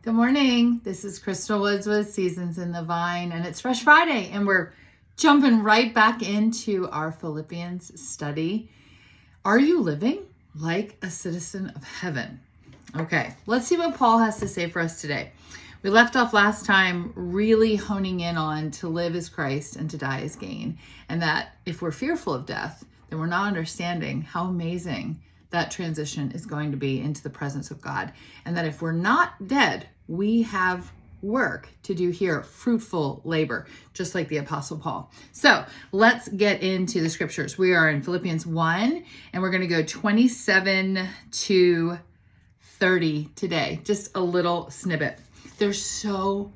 Good morning. This is Crystal Woods with Seasons in the Vine, and it's Fresh Friday, and we're jumping right back into our Philippians study. Are you living like a citizen of heaven? Okay, let's see what Paul has to say for us today. We left off last time really honing in on to live as Christ and to die as gain, and that if we're fearful of death, then we're not understanding how amazing that transition is going to be into the presence of God. And that if we're not dead, we have work to do here, fruitful labor, just like the Apostle Paul. So let's get into the scriptures. We are in Philippians 1, and we're going to go 27 to 30 today. Just a little snippet. There's so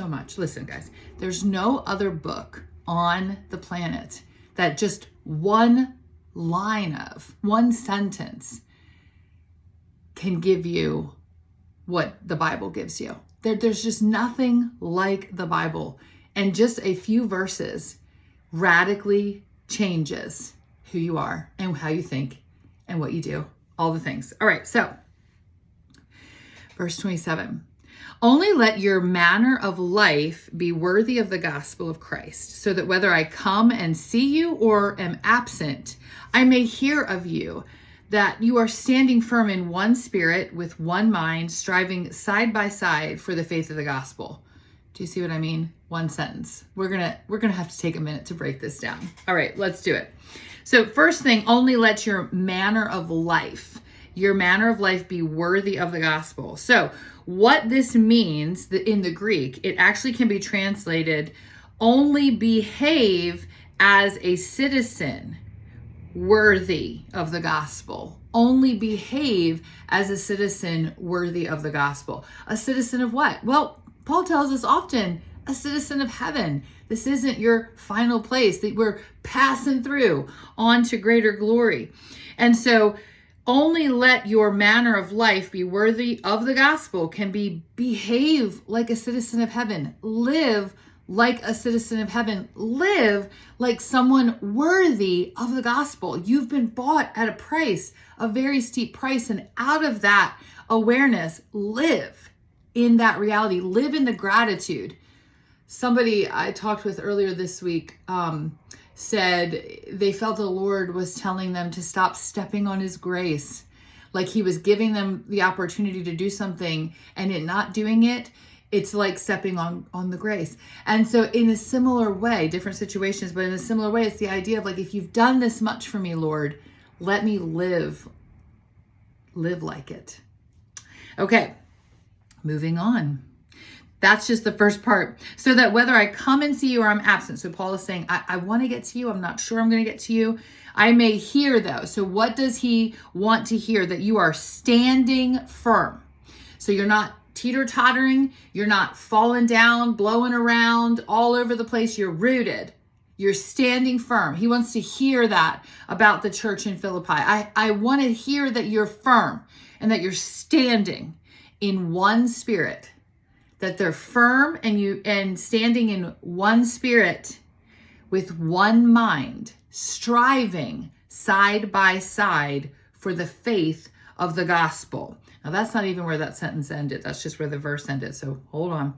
much. Listen, guys, there's no other book on the planet that just one sentence can give you what the Bible gives you. There's just nothing like the Bible. And just a few verses radically changes who you are and how you think and what you do, all the things. All right, so verse 27. Only let your manner of life be worthy of the gospel of Christ, so that whether I come and see you or am absent, I may hear of you, that you are standing firm in one spirit, with one mind, striving side by side for the faith of the gospel. Do you see what I mean? One sentence. We're gonna have to take a minute to break this down. All right, let's do it. So first thing, only let your manner of life be worthy of the gospel. So what this means in the Greek, it actually can be translated, only behave as a citizen worthy of the gospel. Only behave as a citizen worthy of the gospel. A citizen of what? Well, Paul tells us often, a citizen of heaven. This isn't your final place, that we're passing through on to greater glory. And so only let your manner of life be worthy of the gospel can be behave like a citizen of heaven. Live like a citizen of heaven. Live like someone worthy of the gospel. You've been bought at a price, a very steep price. And out of that awareness, live in that reality. Live in the gratitude. Somebody I talked with earlier this week said they felt the Lord was telling them to stop stepping on his grace. Like he was giving them the opportunity to do something, and in not doing it, it's like stepping on the grace. And so in a similar way, different situations, but in a similar way, it's the idea of like, if you've done this much for me, Lord, let me live like it. Okay, moving on. That's just the first part. So that whether I come and see you or I'm absent. So Paul is saying, I want to get to you. I'm not sure I'm going to get to you. I may hear though. So what does he want to hear? That you are standing firm. So you're not teeter-tottering. You're not falling down, blowing around all over the place. You're rooted. You're standing firm. He wants to hear that about the church in Philippi. I want to hear that you're firm and that you're standing in one spirit. That they're firm and standing in one spirit with one mind, striving side by side for the faith of the gospel. Now that's not even where that sentence ended. That's just where the verse ended. So hold on.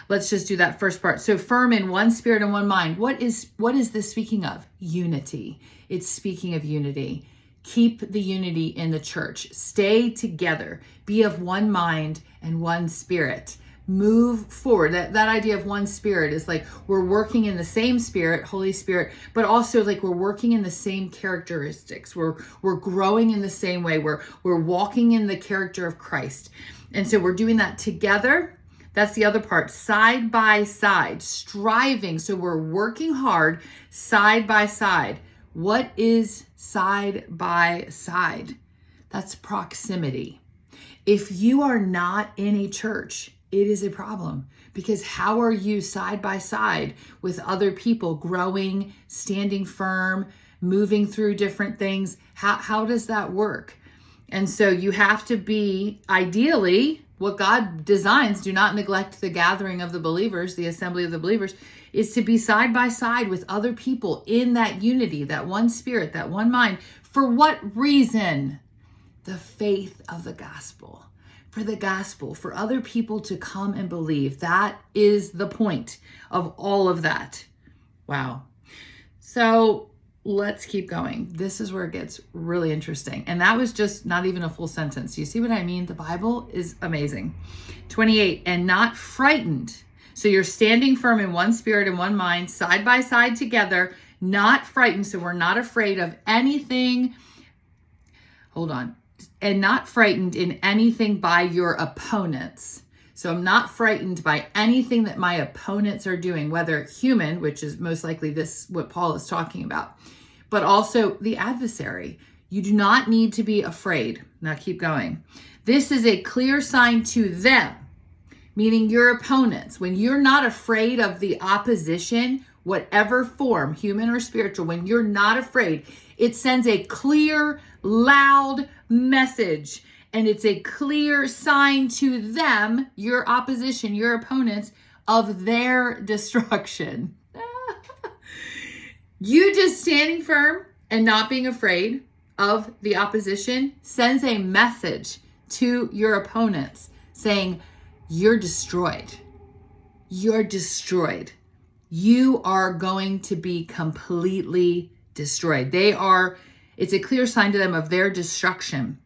Let's just do that first part. So firm in one spirit and one mind. What is this speaking of? Unity. It's speaking of unity. Keep the unity in the church. Stay together. Be of one mind and one spirit. Move forward. That idea of one spirit is like we're working in the same spirit, Holy Spirit, but also like we're working in the same characteristics. We're growing in the same way. We're walking in the character of Christ. And so we're doing that together. That's the other part. Side by side, striving. So we're working hard side by side. What is side by side? That's proximity. If you are not in a church, it is a problem, because how are you side by side with other people growing, standing firm, moving through different things? How does that work? And so you have to be, ideally, what God designs, do not neglect the gathering of the believers, the assembly of the believers, is to be side by side with other people in that unity, that one spirit, that one mind. For what reason? The faith of the gospel. for the gospel, for other people to come and believe. That is the point of all of that. Wow. So let's keep going. This is where it gets really interesting. And that was just not even a full sentence. You see what I mean? The Bible is amazing. 28, and not frightened. So you're standing firm in one spirit and one mind, side by side together, not frightened. So we're not afraid of anything. Hold on. And not frightened in anything by your opponents. So I'm not frightened by anything that my opponents are doing, whether human, which is most likely this, what Paul is talking about, but also the adversary. You do not need to be afraid. Now keep going. This is a clear sign to them, meaning your opponents. When you're not afraid of the opposition, whatever form, human or spiritual, when you're not afraid, it sends a clear, loud message. And it's a clear sign to them, your opposition, your opponents, of their destruction. You just standing firm and not being afraid of the opposition sends a message to your opponents saying, you're destroyed. You're destroyed. You are going to be completely destroyed. It's a clear sign to them of their destruction.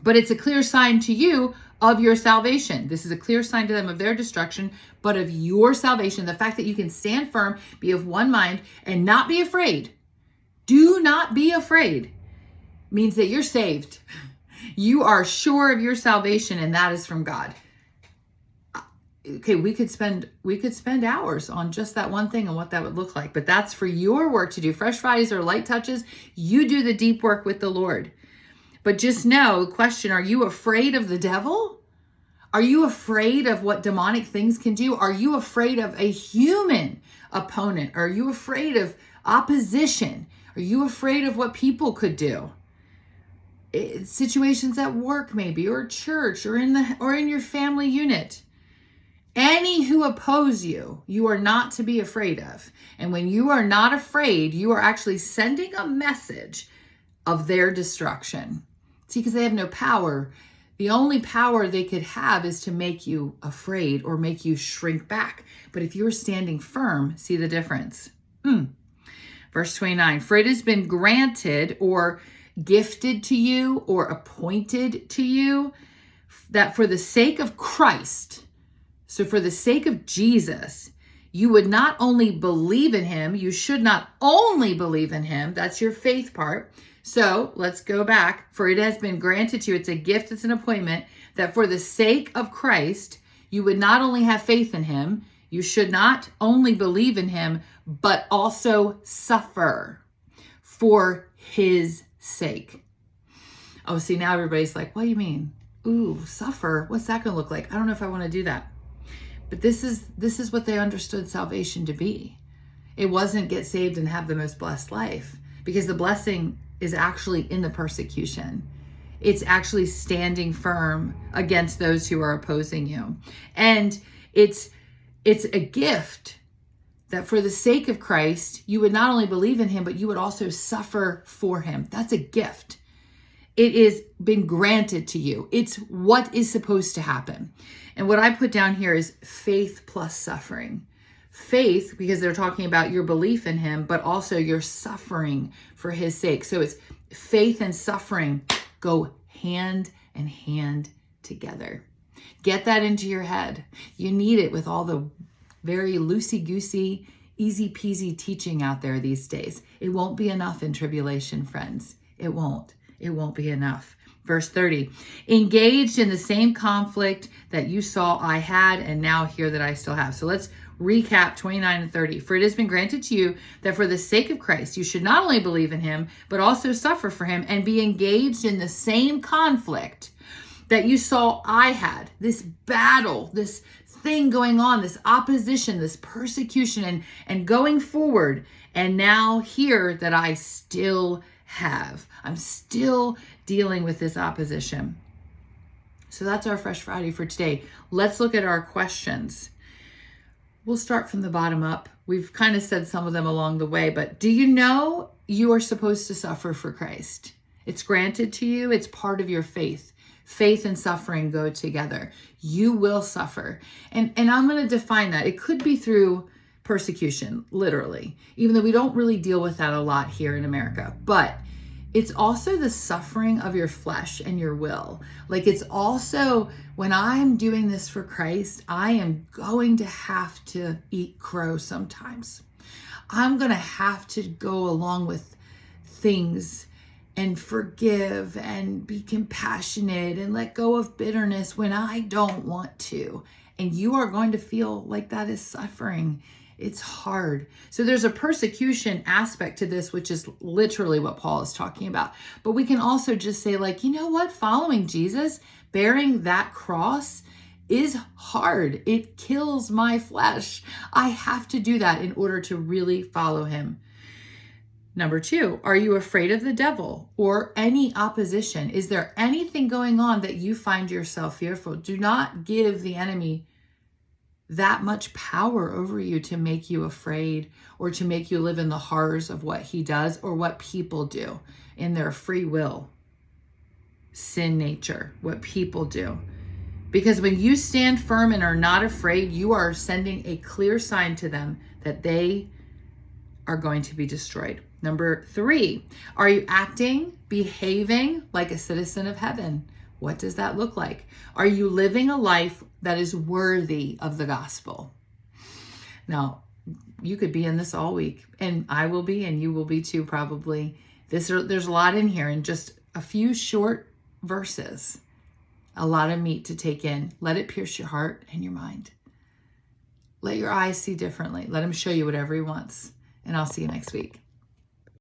But it's a clear sign to you of your salvation. This is a clear sign to them of their destruction, but of your salvation. The fact that you can stand firm, be of one mind, and not be afraid. Do not be afraid. Means that you're saved. You are sure of your salvation, and that is from God. Okay, we could spend hours on just that one thing and what that would look like, but that's for your work to do. Fresh Fridays are light touches. You do the deep work with the Lord. But just know, question, are you afraid of the devil? Are you afraid of what demonic things can do? Are you afraid of a human opponent? Are you afraid of opposition? Are you afraid of what people could do? Situations at work maybe, or church, or in your family unit. Any who oppose you, you are not to be afraid of. And when you are not afraid, you are actually sending a message of their destruction. See, because they have no power. The only power they could have is to make you afraid or make you shrink back. But if you're standing firm, see the difference. Verse 29, for it has been granted or gifted to you or appointed to you that for the sake of Christ, so for the sake of Jesus, you would not only believe in him, you should not only believe in him, that's your faith part. So let's go back. For it has been granted to you, it's a gift, it's an appointment, that for the sake of Christ, you would not only have faith in him, you should not only believe in him, but also suffer for his sake. Oh, see, now everybody's like, what do you mean? Ooh, suffer? What's that going to look like? I don't know if I want to do that. But this is what they understood salvation to be. It wasn't get saved and have the most blessed life, because the blessing is actually in the persecution. It's actually standing firm against those who are opposing you. And it's a gift that for the sake of Christ, you would not only believe in him, but you would also suffer for him. That's a gift. It has been granted to you. It's what is supposed to happen. And what I put down here is faith plus suffering. Faith, because they're talking about your belief in him, but also your suffering for his sake. So it's faith and suffering go hand in hand together. Get that into your head. You need it with all the very loosey-goosey, easy-peasy teaching out there these days. It won't be enough in tribulation, friends. It won't. It won't be enough. Verse 30, engaged in the same conflict that you saw I had and now hear that I still have. So let's recap 29 and 30. For it has been granted to you that for the sake of Christ, you should not only believe in him, but also suffer for him and be engaged in the same conflict that you saw I had. This battle, this thing going on, this opposition, this persecution, and going forward. And now hear that I still have. I'm still dealing with this opposition. So that's our Fresh Friday for today. Let's look at our questions. We'll start from the bottom up. We've kind of said some of them along the way, but do you know you are supposed to suffer for Christ? It's granted to you. It's part of your faith. Faith and suffering go together. You will suffer. And I'm going to define that. It could be through persecution, literally, even though we don't really deal with that a lot here in America. But it's also the suffering of your flesh and your will. Like, it's also, when I'm doing this for Christ, I am going to have to eat crow sometimes. I'm going to have to go along with things and forgive and be compassionate and let go of bitterness when I don't want to. And you are going to feel like that is suffering. It's hard. So there's a persecution aspect to this, which is literally what Paul is talking about. But we can also just say, like, you know what? Following Jesus, bearing that cross is hard. It kills my flesh. I have to do that in order to really follow him. Number 2, are you afraid of the devil or any opposition? Is there anything going on that you find yourself fearful? Do not give the enemy that much power over you to make you afraid or to make you live in the horrors of what he does or what people do in their free will, sin nature, what people do. Because when you stand firm and are not afraid, you are sending a clear sign to them that they are going to be destroyed. Number 3, are you acting, behaving like a citizen of heaven? What does that look like? Are you living a life that is worthy of the gospel? Now, you could be in this all week, and I will be, and you will be too, probably. There's a lot in here in just a few short verses. A lot of meat to take in. Let it pierce your heart and your mind. Let your eyes see differently. Let him show you whatever he wants. And I'll see you next week.